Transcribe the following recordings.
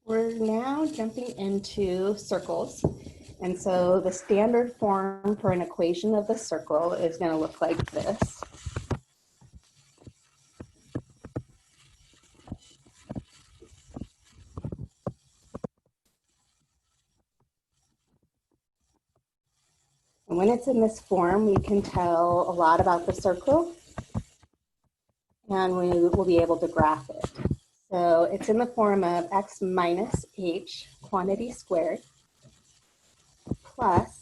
We're now jumping into circles. And so the standard form for an equation of the circle is going to look like this. And when it's in this form, we can tell a lot about the circle, and we will be able to graph it. So it's in the form of x minus h, quantity squared, plus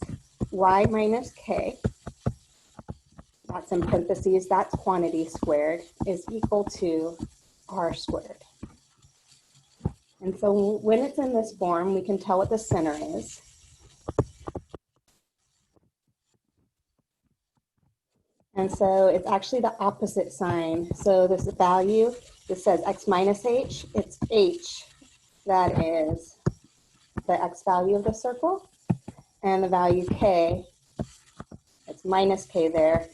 y minus k, that's in parentheses, that's quantity squared, is equal to r squared. And so when it's in this form, we can tell what the center is. And so it's actually the opposite sign. So this value, this says x minus h, it's h that is the x value of the circle, and the value k, it's minus k there,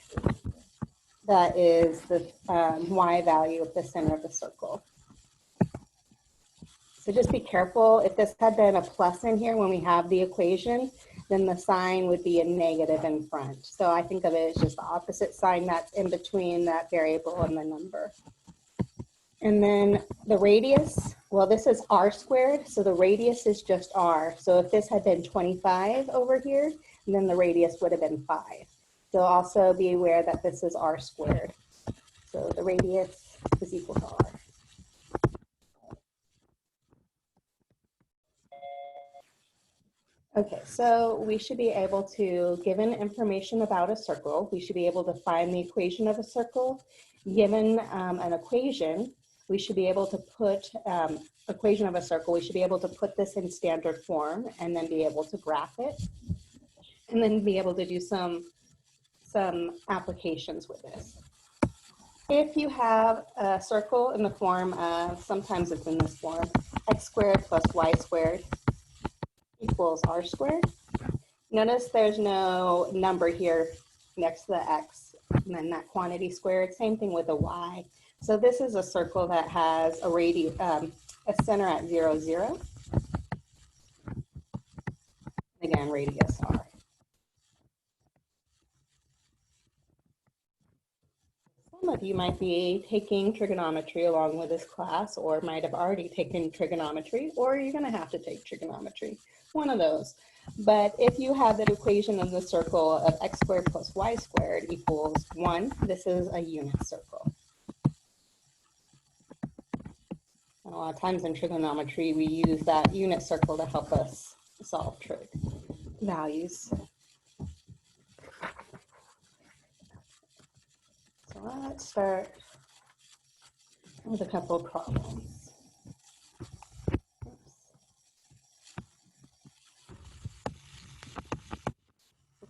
that is the y value of the center of the circle. So just be careful. If this had been a plus in here when we have the equation, then the sign would be a negative in front. So I think of it as just the opposite sign that's in between that variable and the number. And then the radius, well, this is r squared, so the radius is just r. So if this had been 25 over here, then the radius would have been 5. So also be aware that this is r squared. So the radius is equal to r. Okay, so we should be able to, given information about a circle, we should be able to find the equation of a circle. Given an equation, we should be able to put, equation of a circle, we should be able to put this in standard form and then be able to graph it and then be able to do some applications with this. If you have a circle in the form of, sometimes it's in this form, x squared plus y squared equals r squared. Notice there's no number here next to the x, and then that quantity squared, same thing with a y. So this is a circle that has a center at 0, 0. Again, radius r. Some of you might be taking trigonometry along with this class, or might have already taken trigonometry, or you're going to have to take trigonometry. One of those. But if you have that equation of the circle of x squared plus y squared equals 1, this is a unit circle. And a lot of times in trigonometry, we use that unit circle to help us solve trig values. So let's start with a couple of problems.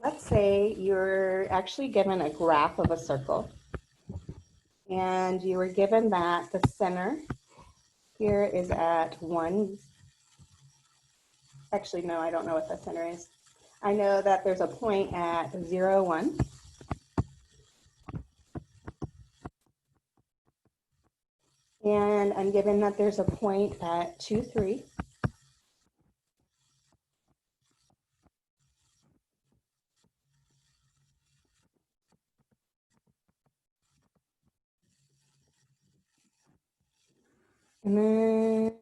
Let's say you're actually given a graph of a circle, and you were given that the center here is at 1. Actually, no, I don't know what the center is. I know that there's a point at 0, 1. And I'm given that there's a point at 2, 3. And then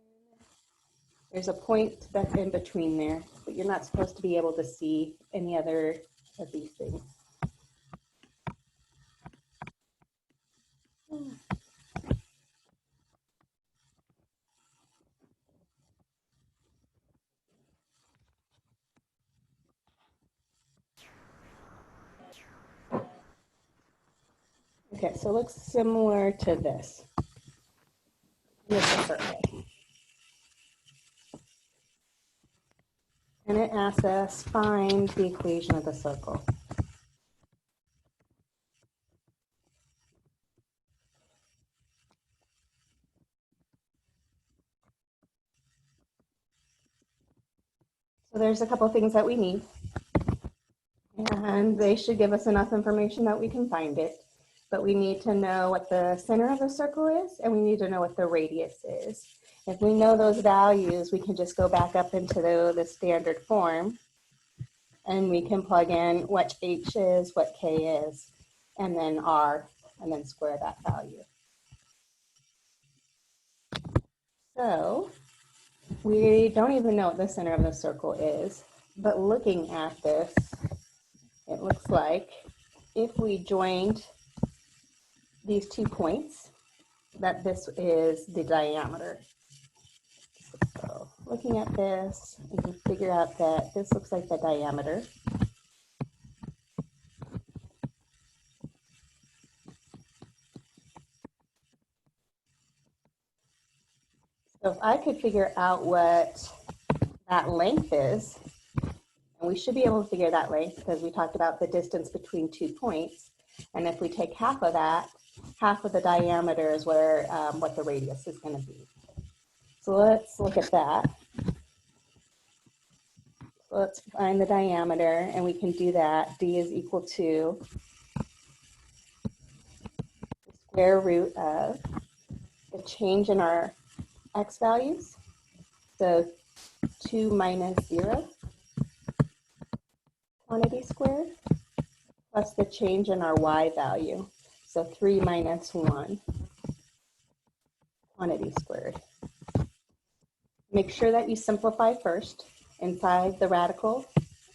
there's a point that's in between there, but you're not supposed to be able to see any other of these things. Okay, so it looks similar to this. In a different way. And it asks us, find the equation of the circle. So there's a couple of things that we need. And they should give us enough information that we can find it. but we need to know what the center of the circle is, and we need to know what the radius is. If we know those values, we can just go back up into the standard form, and we can plug in what h is, what k is, and then r, and then square that value. So we don't even know what the center of the circle is, but looking at this, it looks like if we joined these 2 points, that this is the diameter. So looking at this, we can figure out that this looks like the diameter. So if I could figure out what that length is, and we should be able to figure that length because we talked about the distance between 2 points. And if we take half of that, half of the diameter is where what the radius is going to be. So let's look at that. So let's find the diameter, and we can do that. D is equal to the square root of the change in our x values. So 2 minus 0 quantity squared plus the change in our y value. So 3 minus 1 quantity squared. Make sure that you simplify first inside the radical,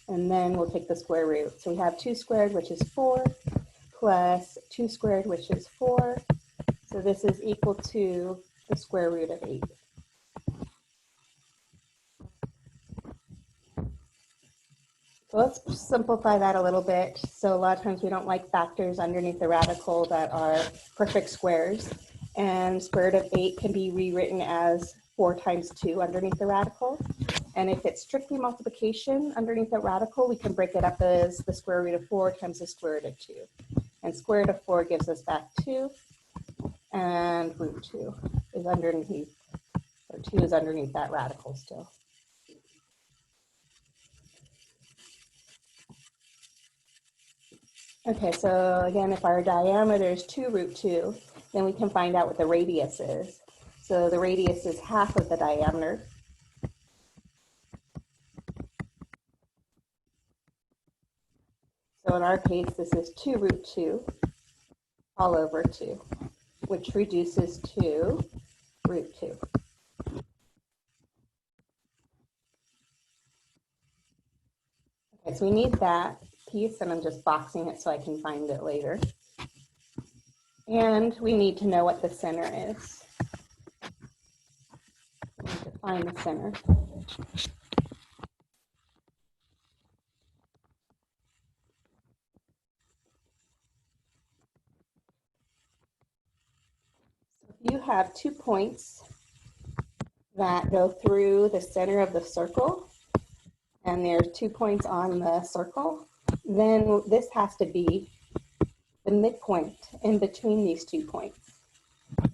and then we'll take the square root. So we have 2 squared, which is 4, plus 2 squared, which is 4. So this is equal to the square root of 8. So let's simplify that a little bit. So a lot of times we don't like factors underneath the radical that are perfect squares. And square root of 8 can be rewritten as 4 times 2 underneath the radical. And if it's strictly multiplication underneath the radical, we can break it up as the square root of 4 times the square root of 2. And square root of 4 gives us back 2. And root 2 is underneath, or 2 is underneath that radical still. Okay, so again, if our diameter is 2 root 2, then we can find out what the radius is. So the radius is half of the diameter. So in our case, this is 2 root 2 all over 2, which reduces to root 2. Okay, so we need that piece, and I'm just boxing it so I can find it later. And we need to know what the center is. We need to find the center. So if you have 2 points that go through the center of the circle, and there's 2 points on the circle, then this has to be the midpoint in between these 2 points.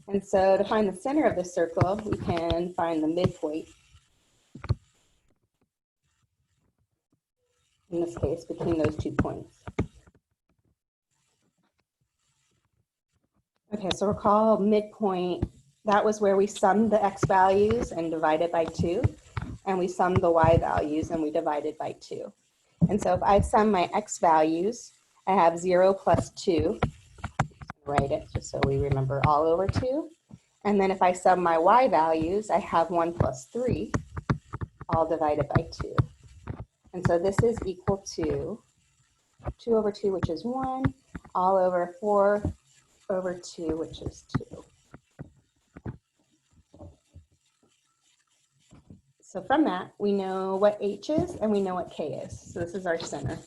And so to find the center of the circle, we can find the midpoint, in this case, between those 2 points. Okay, so recall midpoint, that was where we summed the x values and divided by 2, and we summed the y values and we divided by 2. And so if I sum my x values, I have 0 plus 2. Write it just so we remember all over 2. And then if I sum my y values, I have 1 plus 3, all divided by 2. And so this is equal to 2 over 2, which is 1, all over 4 over 2, which is 2. So from that, we know what h is and we know what k is. So this is our center.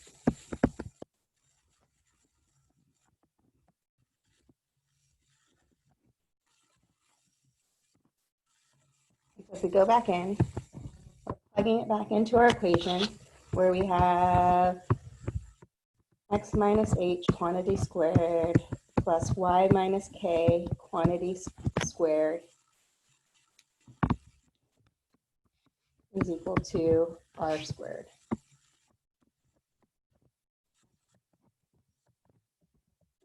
So if we go back in, we're plugging it back into our equation where we have x minus h quantity squared plus y minus k quantity squared is equal to r squared.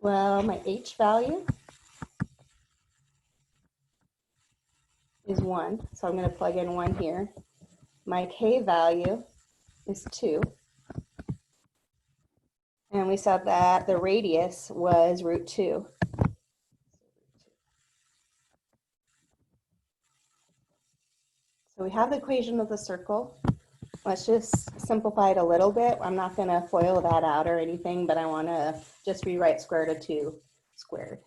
Well, my H value is 1, so I'm going to plug in 1 here. My K value is 2. And we said that the radius was root 2. So we have the equation of the circle. Let's just simplify it a little bit. I'm not going to FOIL that out or anything, but I want to just rewrite square root of 2 squared.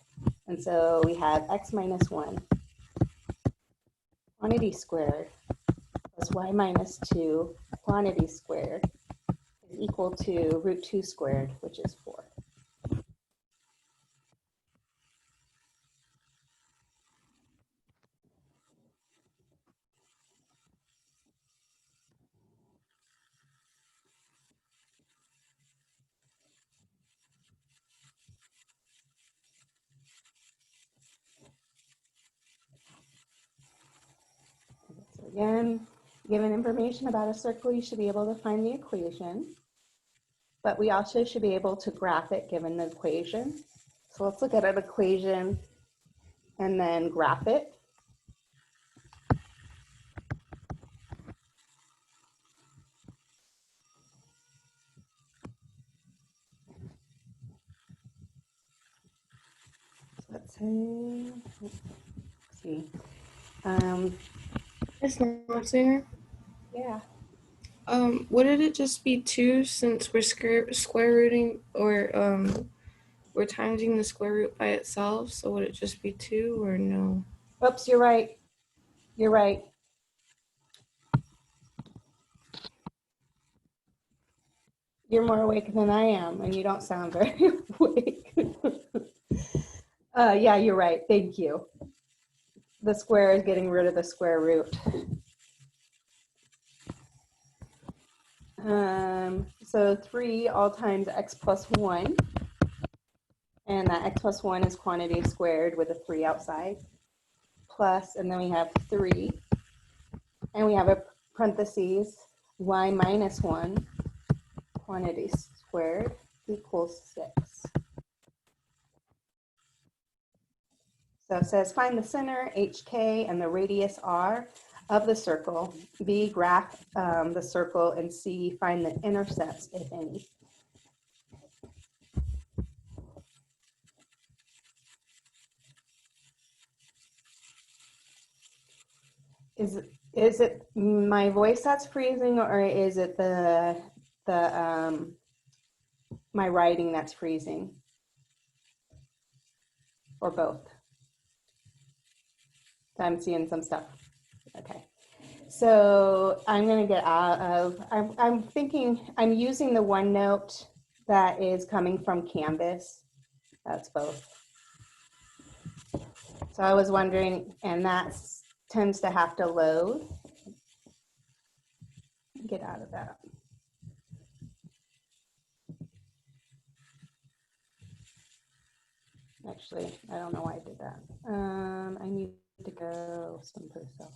And so we have x minus 1 quantity squared plus y minus 2 quantity squared is equal to root 2 squared, which is 4. So again, given information about a circle, you should be able to find the equation. But we also should be able to graph it given the equation. So let's look at an equation and then graph it. So let's say, let's see. It's not there. Yeah. Wouldn't it just be 2 since we're square rooting or we're timesing the square root by itself? So would it just be 2 or no? Oops, you're right. You're right. You're more awake than I am, and you don't sound very awake. Yeah, you're right. Thank you. The square is getting rid of the square root. So 3 all times x plus 1. And that x plus 1 is quantity squared with a 3 outside. Plus, and then we have 3. And we have a parentheses, y minus 1 quantity squared equals 6. So it says find the center, HK, and the radius R of the circle. B, graph the circle, and C, find the intercepts, if any. Is it my voice that's freezing, or is it my writing that's freezing, or both? I'm seeing some stuff. Okay. So I'm going to get out of, I'm thinking, I'm using the OneNote that is coming from Canvas. That's both. So I was wondering, and that tends to have to load. Get out of that. Actually, I don't know why I did that. I need to go someplace else.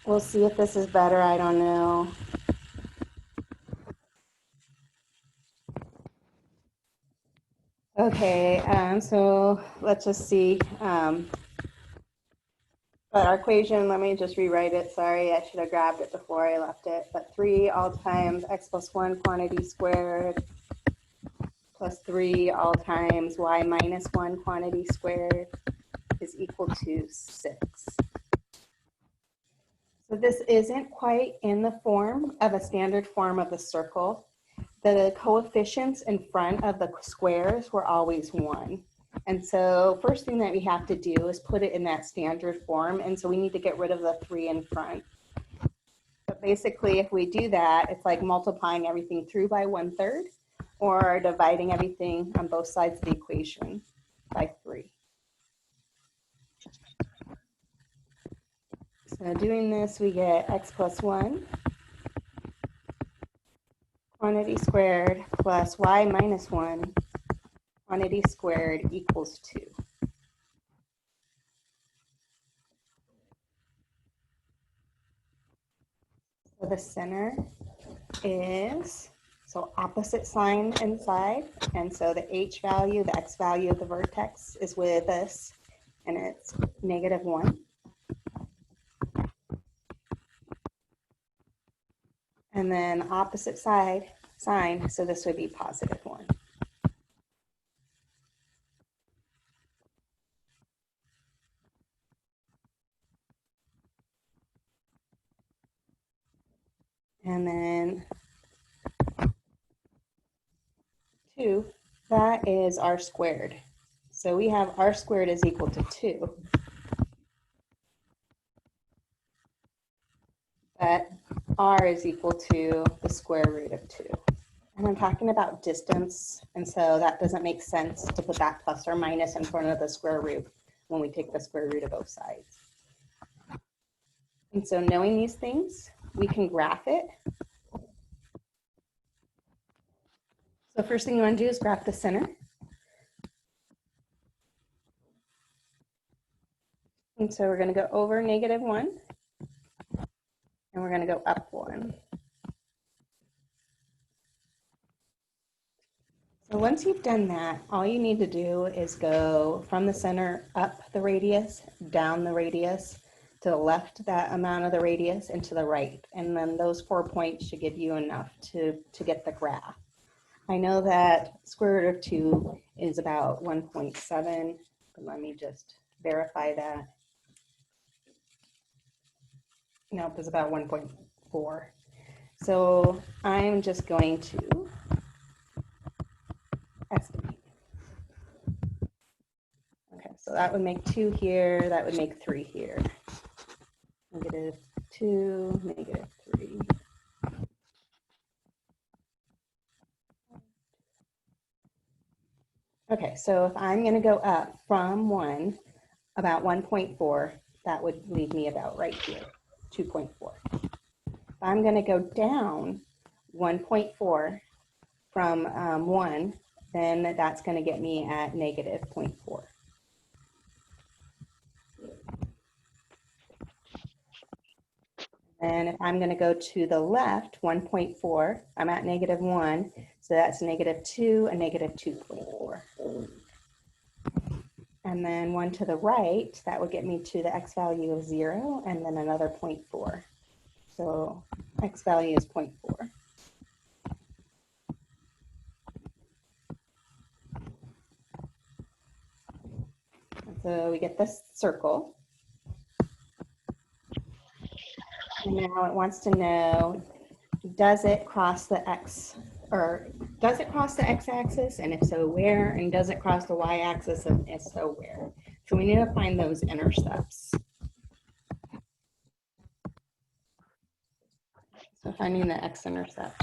We'll see if this is better. I don't know. Okay, so let's just see. But our equation, let me just rewrite it. Sorry, I should have grabbed it before I left it. But 3 all times x plus 1 quantity squared plus 3 all times y minus 1 quantity squared is equal to 6. So this isn't quite in the form of a standard form of the circle. The coefficients in front of the squares were always 1. And so first thing that we have to do is put it in that standard form. And so we need to get rid of the 3 in front. Basically, if we do that, it's like multiplying everything through by 1/3 or dividing everything on both sides of the equation by 3. So doing this, we get x plus 1 quantity squared plus y minus 1 quantity squared equals 2. So the center is, so opposite sign inside, and so the h value, the x value of the vertex is with us, and it's -1. And then opposite side sign, so this would be +1. And then 2, that is r squared. So we have r squared is equal to 2. But r is equal to the square root of 2. And I'm talking about distance, and so that doesn't make sense to put that plus or minus in front of the square root when we take the square root of both sides. And so knowing these things, we can graph it. So first thing you want to do is graph the center. And so we're going to go over -1, and we're going to go up 1. So once you've done that, all you need to do is go from the center up the radius, down the radius, to the left that amount of the radius, and to the right. And then those 4 points should give you enough to get the graph. I know that square root of 2 is about 1.7, but let me just verify that. Nope, it's about 1.4. So I'm just going to estimate. Okay, so that would make 2 here, that would make 3 here. -2, -3. Okay, so if I'm going to go up from 1, about 1.4, that would leave me about right here, 2.4. If I'm going to go down 1.4 from 1, then that's going to get me at -0.4. And if I'm going to go to the left, 1.4, I'm at -1, so that's -2 and -2.4. And then 1 to the right, that would get me to the x value of 0, and then another 0.4. So x value is 0.4. So we get this circle. And now it wants to know, does it cross the x, or does it cross the x-axis? And if so, where? And does it cross the y-axis? And if so, where? So we need to find those intercepts. So finding the x-intercept.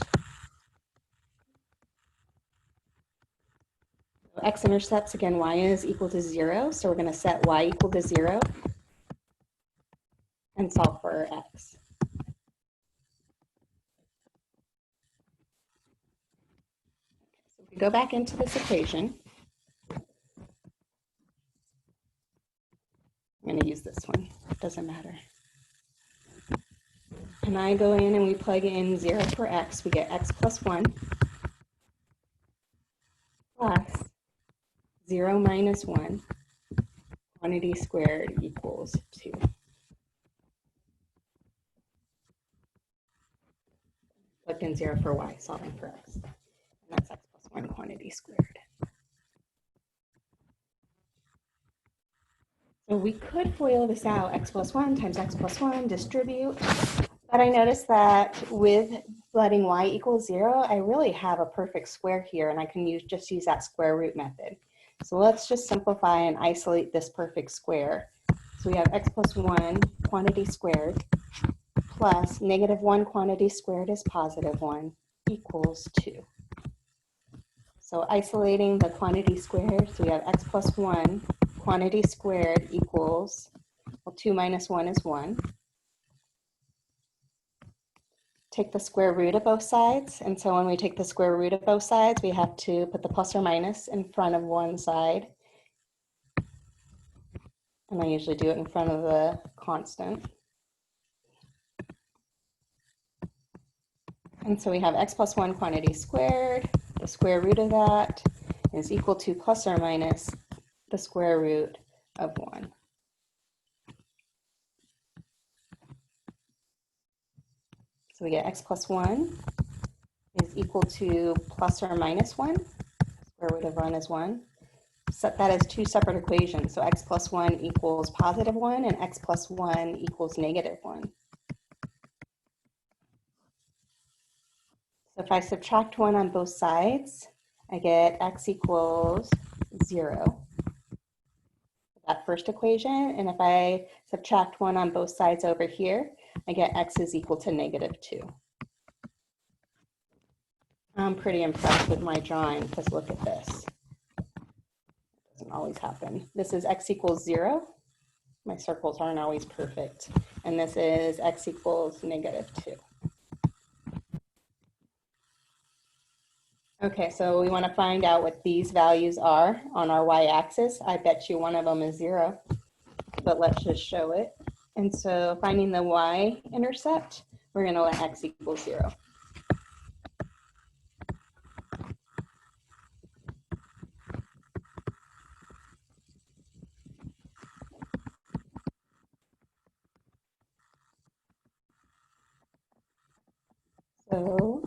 So x-intercepts, again, y is equal to 0. So we're going to set y equal to 0 and solve for x. So if we go back into this equation, I'm going to use this one. It doesn't matter. And I go in and we plug in 0 for x. We get x plus 1 plus 0 minus 1 quantity squared equals 2. Plugged in 0 for y, solving for x. And that's x plus 1 quantity squared. So we could FOIL this out, x plus 1 times x plus 1, distribute. But I noticed that with letting y equal 0, I really have a perfect square here, and I can just use that square root method. So let's just simplify and isolate this perfect square. So we have x plus 1 quantity squared plus -1 quantity squared is +1 equals 2. So isolating the quantity squared, so we have x plus 1 quantity squared equals, well, 2 minus 1 is 1. Take the square root of both sides, and so when we take the square root of both sides, we have to put the plus or minus in front of one side. And I usually do it in front of the constant. And so we have x plus 1 quantity squared. The square root of that is equal to plus or minus the square root of 1. So we get x plus 1 is equal to plus or minus 1. Square root of 1 is 1. Set that as two separate equations. So x plus 1 equals +1 and x plus 1 equals -1. So if I subtract 1 on both sides, I get x equals 0. That first equation. And if I subtract 1 on both sides over here, I get x is equal to -2. I'm pretty impressed with my drawing because look at this. It doesn't always happen. This is x equals 0. My circles aren't always perfect. And this is x equals -2. Okay, so we want to find out what these values are on our y-axis. I bet you one of them is 0, but let's just show it. And so finding the y-intercept, we're going to let x equal 0. So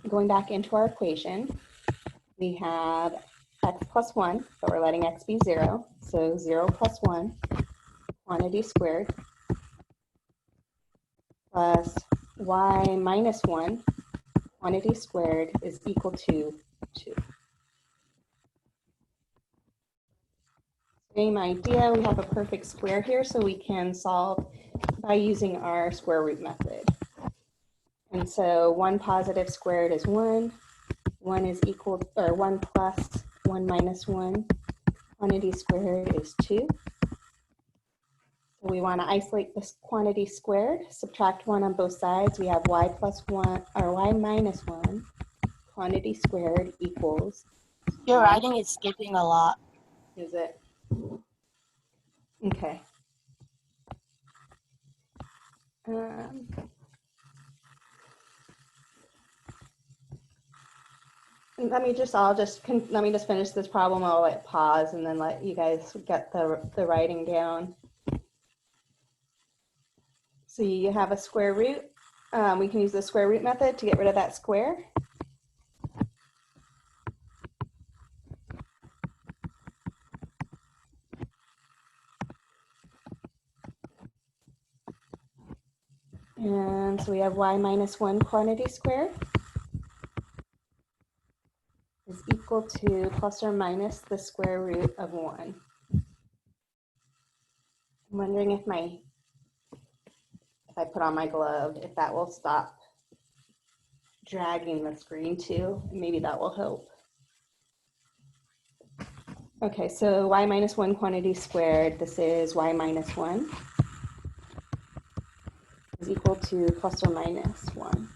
going back into our equation, we have x plus 1, but we're letting x be 0. So 0 plus 1, quantity squared, plus y minus 1, quantity squared, is equal to 2. Same idea, we have a perfect square here, so we can solve by using our square root method. And so 1 positive squared is 1. 1 is equal, or 1 plus 1 minus 1. Quantity squared is 2. So we want to isolate this quantity squared, subtract 1 on both sides. We have y plus 1, or y minus 1. Quantity squared equals. Your writing is skipping a lot. Is it? Okay. Let me just finish this problem. I'll let pause and then let you guys get the writing down. So you have a square root. We can use the square root method to get rid of that square. And so we have y minus 1 quantity squared is equal to plus or minus the square root of 1. I'm wondering if I put on my glove, if that will stop dragging the screen too. Maybe that will help. Okay, so y minus 1 quantity squared, this is y minus 1, is equal to plus or minus 1.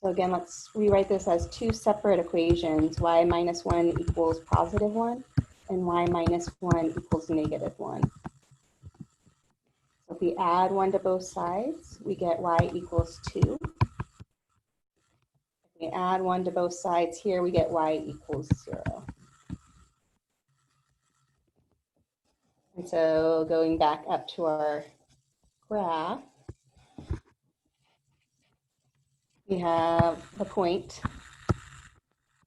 So again, let's rewrite this as two separate equations. Y minus 1 equals +1, and y minus 1 equals -1. So if we add 1 to both sides, we get y equals 2. If we add 1 to both sides here, we get y equals 0. And so going back up to our graph, we have the point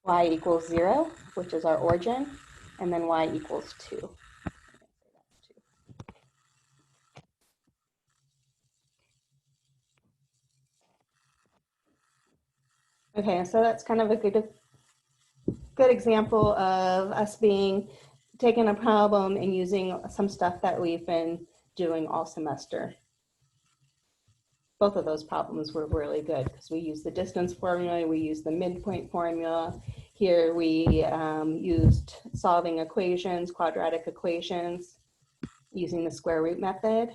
y equals 0, which is our origin, and then y equals 2. Okay, so that's kind of a good example of us taking a problem and using some stuff that we've been doing all semester. both of those problems were really good because we used the distance formula, we used the midpoint formula. Here we used solving equations, quadratic equations, using the square root method.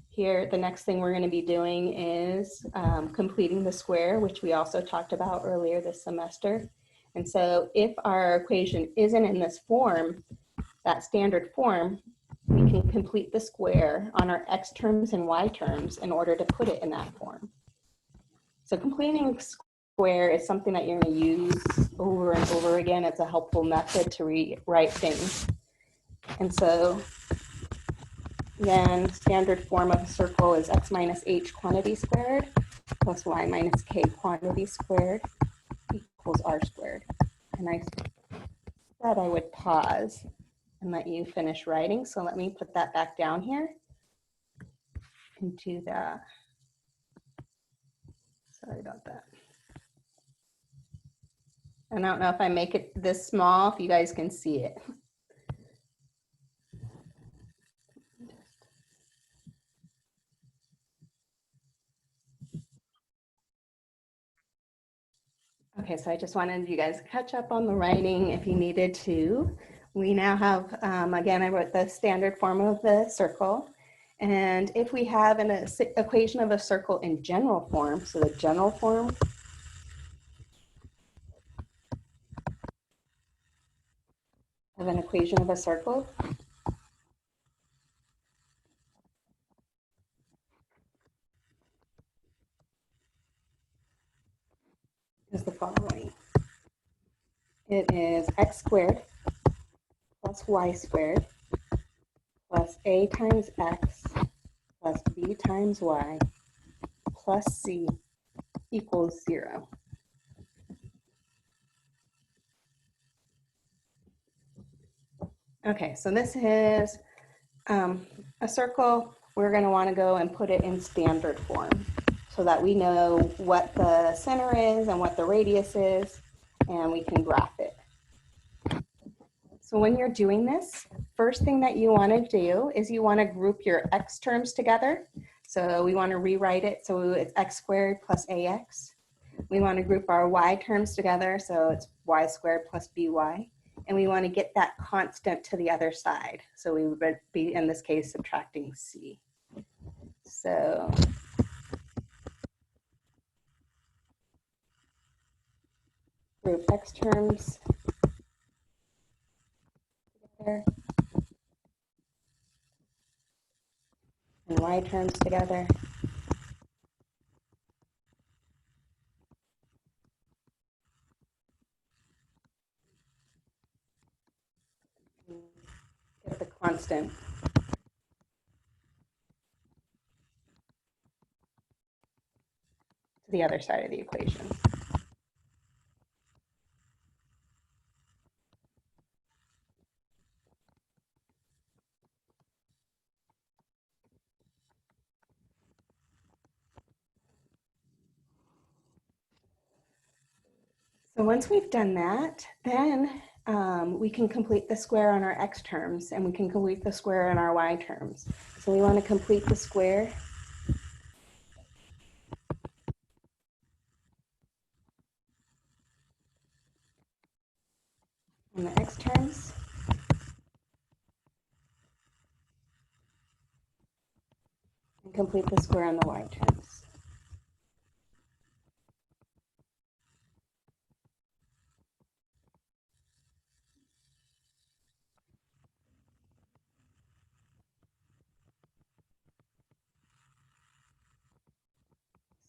Here, the next thing we're going to be doing is completing the square, which we also talked about earlier this semester. And so if our equation isn't in this form, that standard form, we can complete the square on our x terms and y terms in order to put it in that form. So completing square is something that you're going to use over and over again. It's a helpful method to rewrite things. And so then standard form of a circle is x minus h quantity squared plus y minus k quantity squared equals r squared. And I said I would pause and let you finish writing. So let me put that back down here and do that. Sorry about that. And I don't know if I make it this small, if you guys can see it. Okay, so I just wanted you guys to catch up on the writing if you needed to. We now have, again, I wrote the standard form of the circle. And if we have an equation of a circle in general form, so the general form of an equation of a circle is the following. It is x squared plus y squared plus a times x plus b times y plus c equals 0. Okay, so this is a circle. We're going to want to go and put it in standard form so that we know what the center is and what the radius is, and we can graph it. So when you're doing this, first thing that you want to do is you want to group your x terms together. So we want to rewrite it so it's x squared plus ax. We want to group our y terms together, so it's y squared plus by. And we want to get that constant to the other side. So we would be, in this case, subtracting c. So group x terms together and y terms together. Get the constant to the other side of the equation. So once we've done that, then we can complete the square on our x terms, and we can complete the square on our y terms. So we want to complete the square on the x terms and complete the square on the y terms.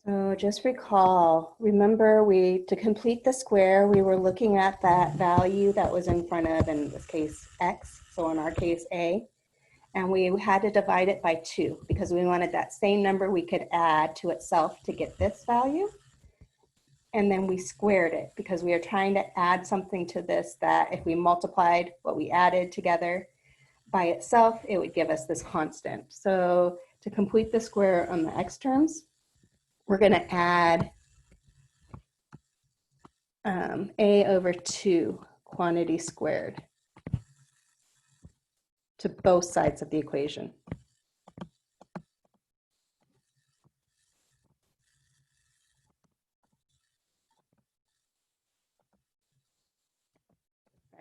So just remember to complete the square, we were looking at that value that was in front of, in this case, x, so in our case, a, and we had to divide it by 2 because we wanted that same number we could add to itself to get this value. And then we squared it because we are trying to add something to this that if we multiplied what we added together by itself, it would give us this constant. So to complete the square on the x terms, we're going to add a over 2 quantity squared to both sides of the equation.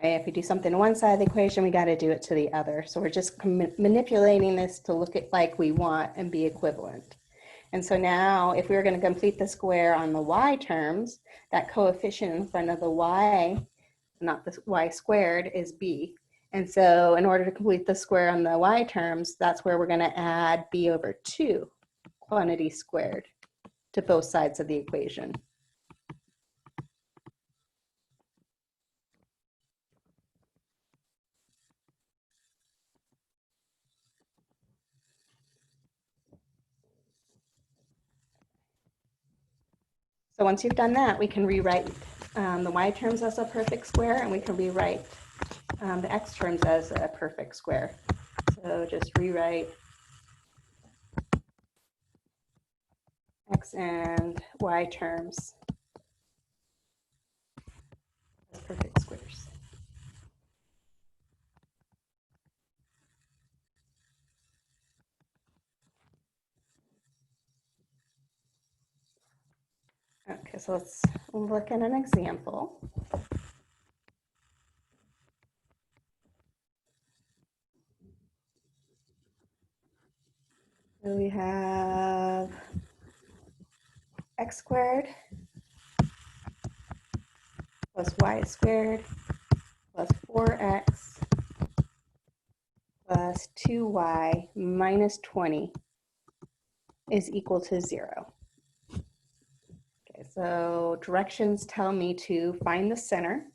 Right? If we do something to one side of the equation, we got to do it to the other. So we're just manipulating this to look at like we want and be equivalent. And so now if we were going to complete the square on the y terms, that coefficient in front of the y, not the y squared, is b. And so in order to complete the square on the y terms, that's where we're going to add b over 2 quantity squared to both sides of the equation. So once you've done that, we can rewrite the y terms as a perfect square, and we can rewrite the x terms as a perfect square. So just rewrite x and y terms as perfect squares. Okay, so let's look at an example. So we have x squared plus y squared plus 4x plus 2y minus 20 is equal to 0. Okay, so directions tell me to find the center,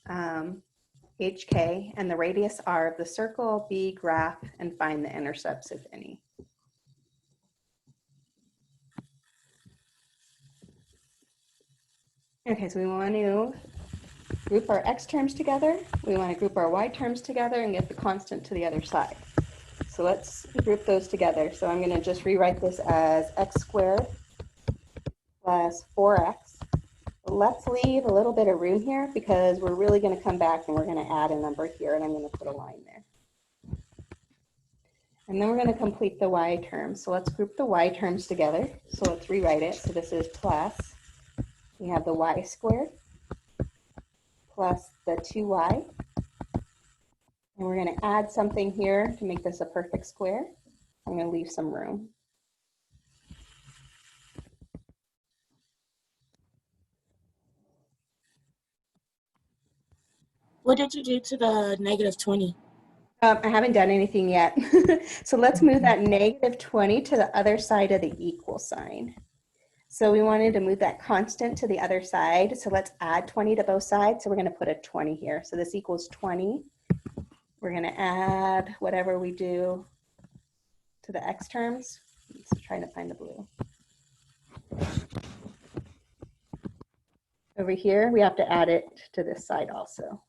HK, and the radius R of the circle, B, graph, and find the intercepts, if any. Okay, so we want to group our x terms together. We want to group our y terms together and get the constant to the other side. So let's group those together. So I'm going to just rewrite this as x squared plus 4x. Let's leave a little bit of room here because we're really going to come back and we're going to add a number here, and I'm going to put a line there. And then we're going to complete the y terms. So let's group the y terms together. So let's rewrite it. So this is plus, we have the y squared plus the 2y. And we're going to add something here to make this a perfect square. I'm going to leave some room. What did you do to the negative 20? I haven't done anything yet. So let's move that negative 20 to the other side of the equal sign. So we wanted to move that constant to the other side. So let's add 20 to both sides. So we're going to put a 20 here. So this equals 20. We're going to add whatever we do to the x terms. Let's try to find the blue. Over here, we have to add it to this side also.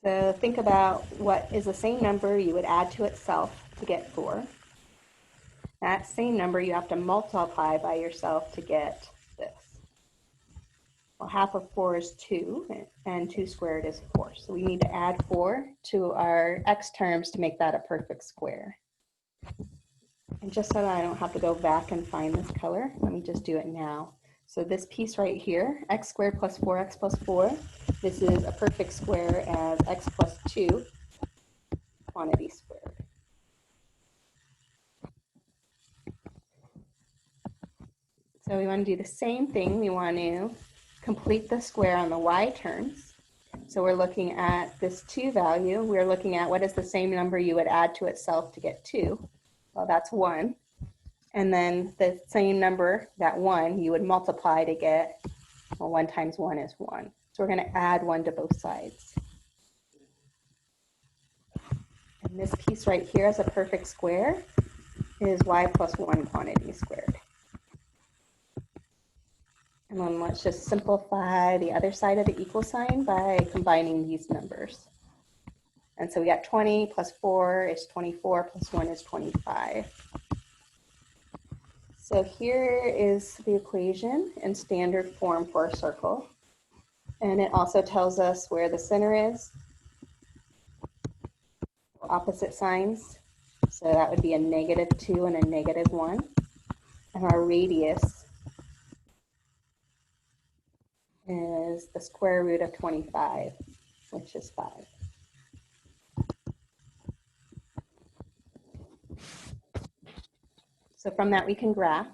So think about what is the same number you would add to itself to get 4. That same number you have to multiply by yourself to get this. Well, half of 4 is 2, and 2 squared is 4. So we need to add 4 to our x terms to make that a perfect square. And just so that I don't have to go back and find this color, let me just do it now. So this piece right here, x squared plus 4x plus 4, this is a perfect square as x plus 2 quantity squared. So we want to do the same thing. We want to complete the square on the y terms. So we're looking at this 2 value. We're looking at what is the same number you would add to itself to get 2. Well, that's 1. And then the same number, that 1, you would multiply to get, well, 1 times 1 is 1. So we're going to add 1 to both sides. And this piece right here as a perfect square is y plus 1 quantity squared. And then let's just simplify the other side of the equal sign by combining these numbers. And so we got 20 plus 4 is 24 plus 1 is 25. So here is the equation in standard form for a circle. And it also tells us where the center is, opposite signs. So that would be a -2 and a -1. And our radius is the square root of 25, which is 5. So from that we can graph.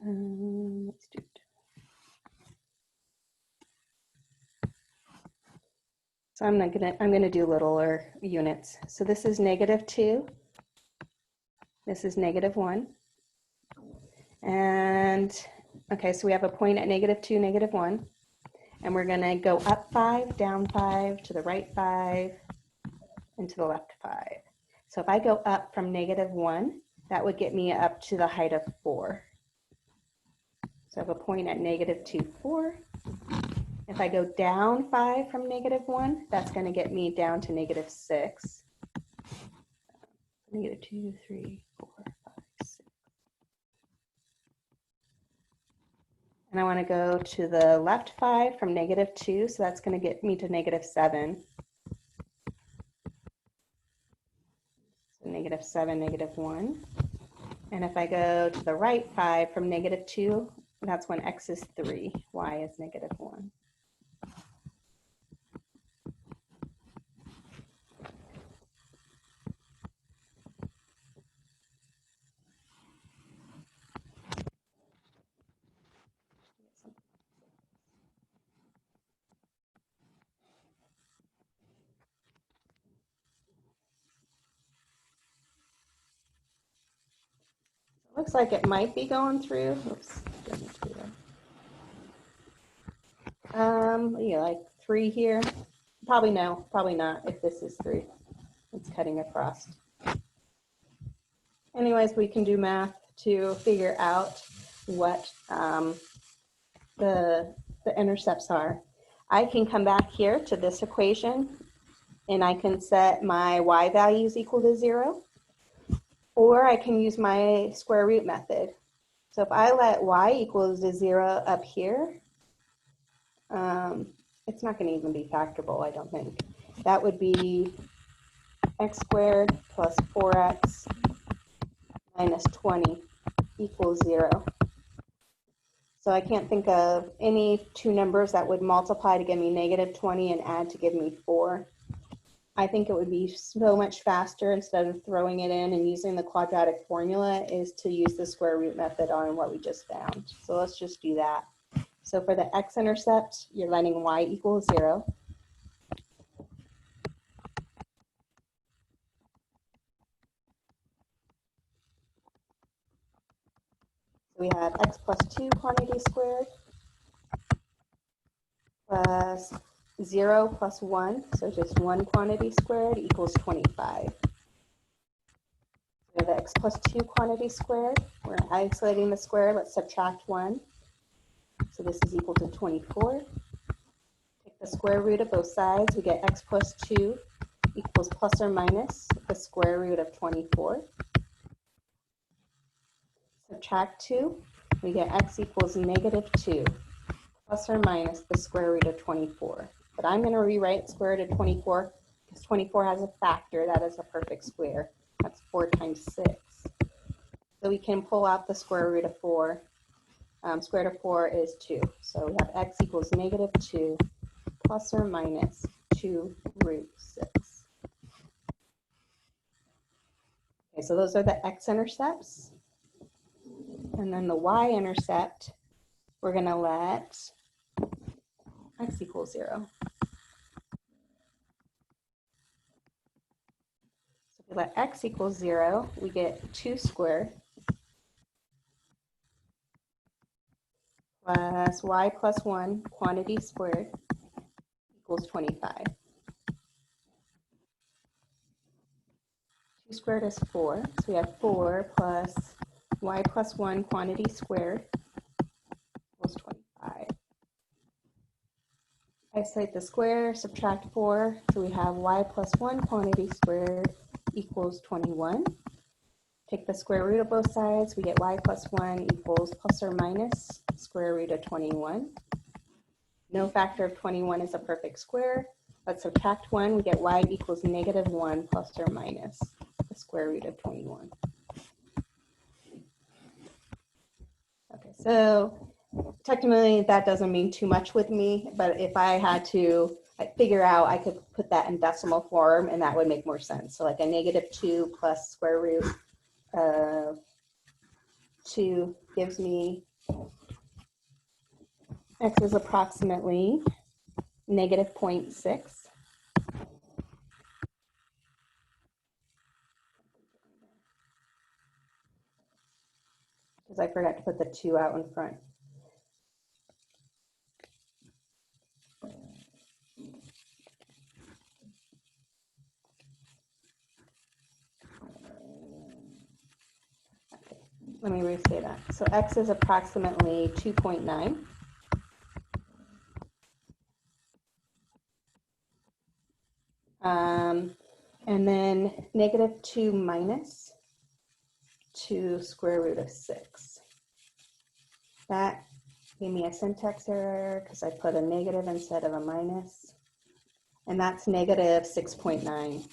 Let's do it. So I'm gonna do littler units. So this is -2. This is -1. And okay, so we have a point at -2, -1. And we're gonna go up 5, down 5, to the right 5, and to the left 5. So if I go up from -1, that would get me up to the height of 4. So I have a point at -2, 4. If I go down 5 from -1, that's going to get me down to -6. -2, 3, 4, 5, 6. And I want to go to the left 5 from -2, so that's going to get me to -7. So -7, -1. And if I go to the right 5 from -2, that's when x is 3, y is -1. Looks like it might be going through. Oops, didn't do that. Yeah, like 3 here. Probably no, probably not if this is 3. It's cutting across. Anyways, we can do math to figure out what the intercepts are. I can come back here to this equation and I can set my y values equal to 0. Or I can use my square root method. So if I let y equals to 0 up here, it's not going to even be factorable, I don't think. That would be x squared plus 4x minus 20 equals 0. So I can't think of any two numbers that would multiply to give me -20 and add to give me 4. I think it would be so much faster, instead of throwing it in and using the quadratic formula, is to use the square root method on what we just found. So let's just do that. So for the x-intercept, you're letting y equal 0. We have x plus 2 quantity squared plus 0 plus 1, so just 1 quantity squared equals 25. We have x plus 2 quantity squared. We're isolating the square. Let's subtract 1. So this is equal to 24. Take the square root of both sides. We get x plus 2 equals plus or minus the square root of 24. Subtract 2. We get x equals -2 plus or minus the square root of 24. But I'm going to rewrite square root of 24 because 24 has a factor. That is a perfect square. That's 4 times 6. So we can pull out the square root of 4. Square root of 4 is 2. So we have x equals -2 plus or minus 2 root 6. Okay, so those are the x-intercepts. And then the y-intercept, we're going to let x equals 0. So if we let x equals 0, we get 2 squared plus y plus 1 quantity squared equals 25. 2 squared is 4, so we have 4 plus y plus 1 quantity squared equals 25. Isolate the square, subtract 4, so we have y plus 1 quantity squared equals 21. Take the square root of both sides, we get y plus 1 equals plus or minus square root of 21. No factor of 21 is a perfect square. Let's subtract 1, we get y equals -1 plus or minus the square root of 21. Okay, So technically that doesn't mean too much with me, but if I had to figure out, I could put that in decimal form and that would make more sense. So like a -2 plus square root of 2 gives me x is approximately -0.6. Because I forgot to put the 2 out in front. Okay, let me restate that. So x is approximately 2.9. And then -2 minus 2 square root of 6. That gave me a syntax error because I put a negative instead of a minus. And that's -6.9.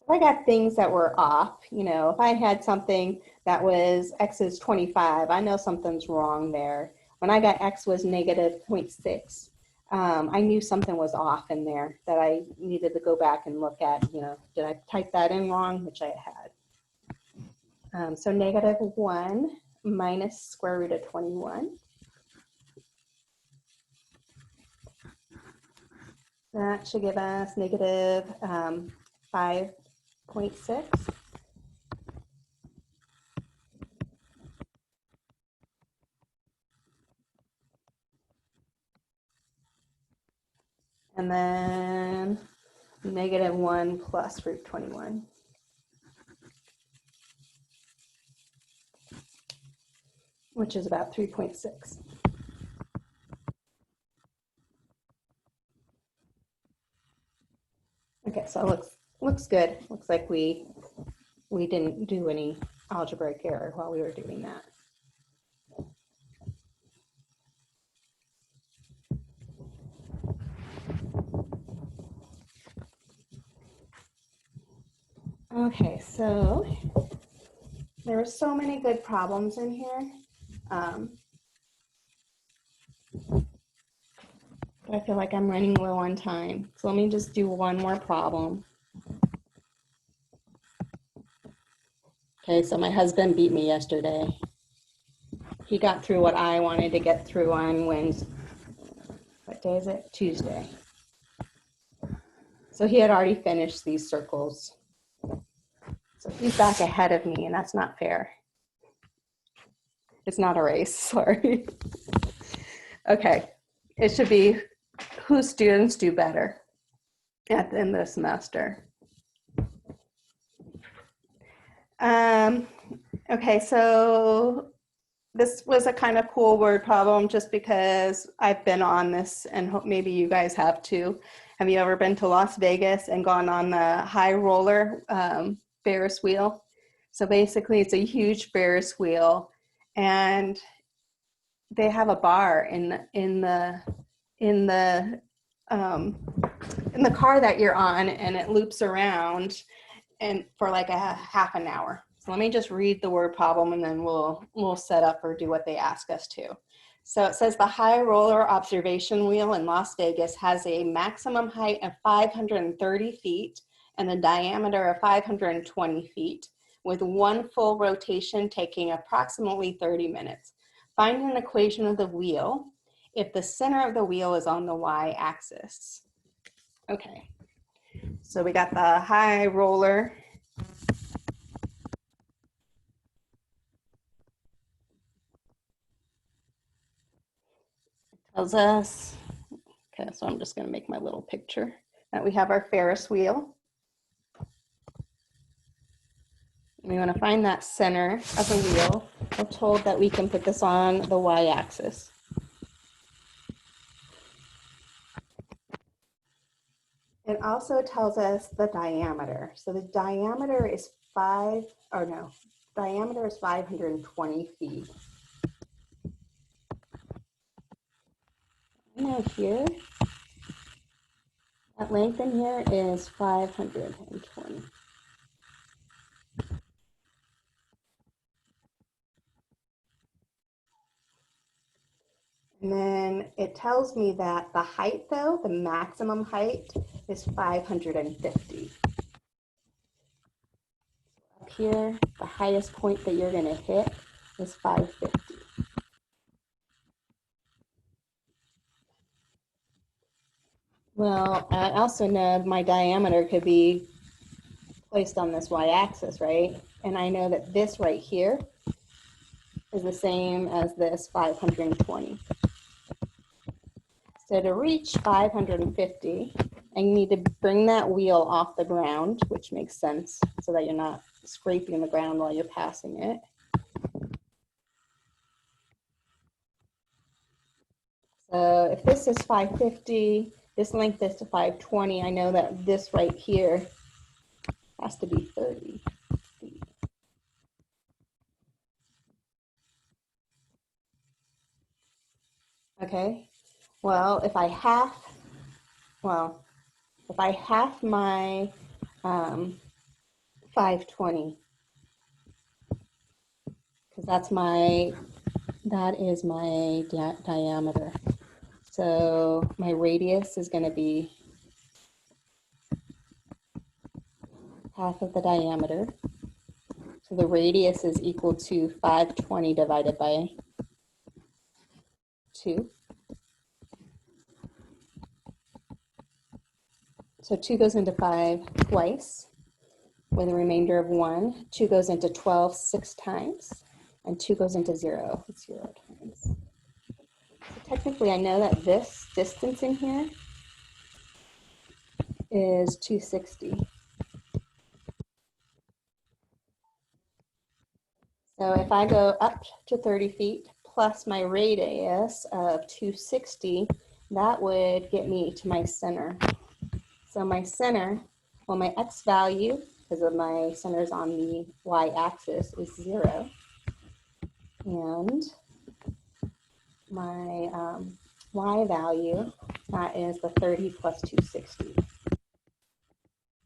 I got things that were off. You know, if I had something that was x is 25, I know something's wrong there. When I got x was -0.6, I knew something was off in there that I needed to go back and look at. You know, did I type that in wrong, which I had. So -1 minus square root of 21. That should give us -5.6. And then -1 plus root 21. Which is about 3.6. Okay, so it looks good. Looks like we didn't do any algebraic error while we were doing that. Okay, so there are so many good problems in here. But I feel like I'm running low on time. So let me just do one more problem. Okay, so my husband beat me yesterday. He got through what I wanted to get through on Wednesday. What day is it? Tuesday. So he had already finished these circles. So he's back ahead of me, and that's not fair. It's not a race, sorry. Okay, it should be whose students do better at the end of the semester. Okay, so this was a kind of cool word problem just because I've been on this and maybe you guys have too. Have you ever been to Las Vegas and gone on the high roller Ferris wheel? So basically it's a huge Ferris wheel and they have a bar in the car that you're on, and it loops around and for like a half an hour. So let me just read the word problem and then we'll set up or do what they ask us to. So it says the high roller observation wheel in Las Vegas has a maximum height of 530 feet and a diameter of 520 feet, with one full rotation taking approximately 30 minutes. Find an equation of the wheel if the center of the wheel is on the y-axis. Okay, so we got the high roller. Tells us, okay, so I'm just going to make my little picture that we have our Ferris wheel. We want to find that center of the wheel. We're told that we can put this on the y-axis. It also tells us the diameter. So the diameter is 520 feet. Now here, That length in here is 520. And then it tells me that the height, though, the maximum height is 550. Up here, the highest point that you're going to hit is 550. Well, I also know my diameter could be placed on this y-axis, right? And I know that this right here is the same as this 520. So to reach 550, I need to bring that wheel off the ground, which makes sense so that you're not scraping the ground while you're passing it. So if this is 550, this length is to 520, I know that this right here has to be 30 feet. Okay, well, if I half my 520, because that is my diameter. So my radius is going to be half of the diameter. So the radius is equal to 520 divided by 2. So 2 goes into 5 twice with a remainder of 1. 2 goes into 12 6 times, and 2 goes into 0 0 times. So technically, I know that this distance in here is 260. So if I go up to 30 feet plus my radius of 260, that would get me to my center. So my center, well, my x value, because of my center's on the y-axis, is 0. And my y value, that is the 30 plus 260,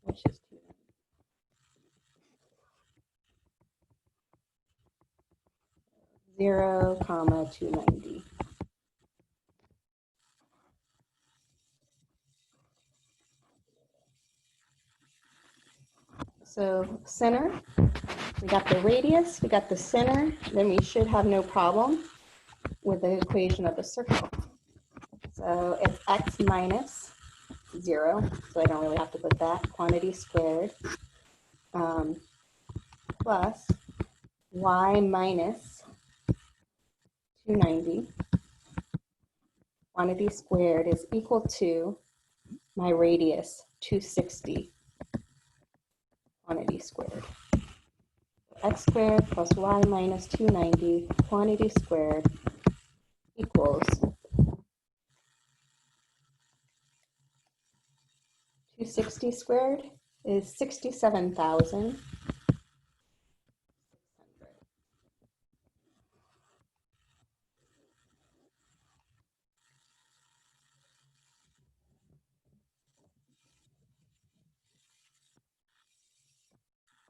which is 0, 290. So center, we got the radius, we got the center, then we should have no problem with the equation of a circle. So it's x minus 0, so I don't really have to put that, quantity squared, plus y minus 290, quantity squared, is equal to my radius, 260, quantity squared. X squared plus y minus 290, quantity squared, equals 260 squared is 67,000.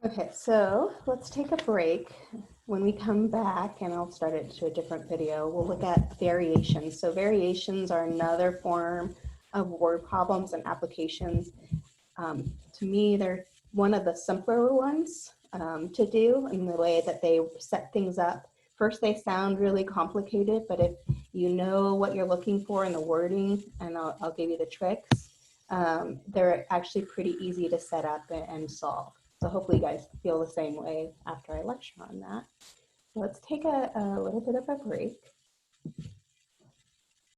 Okay, so let's take a break. When we come back, and I'll start it to a different video, we'll look at variations. So variations are another form of word problems and applications. To me, they're one of the simpler ones to do in the way that they set things up. First, they sound really complicated, but if you know what you're looking for in the wording, and I'll give you the tricks, they're actually pretty easy to set up and solve. So hopefully you guys feel the same way after I lecture on that. So let's take a little bit of a break.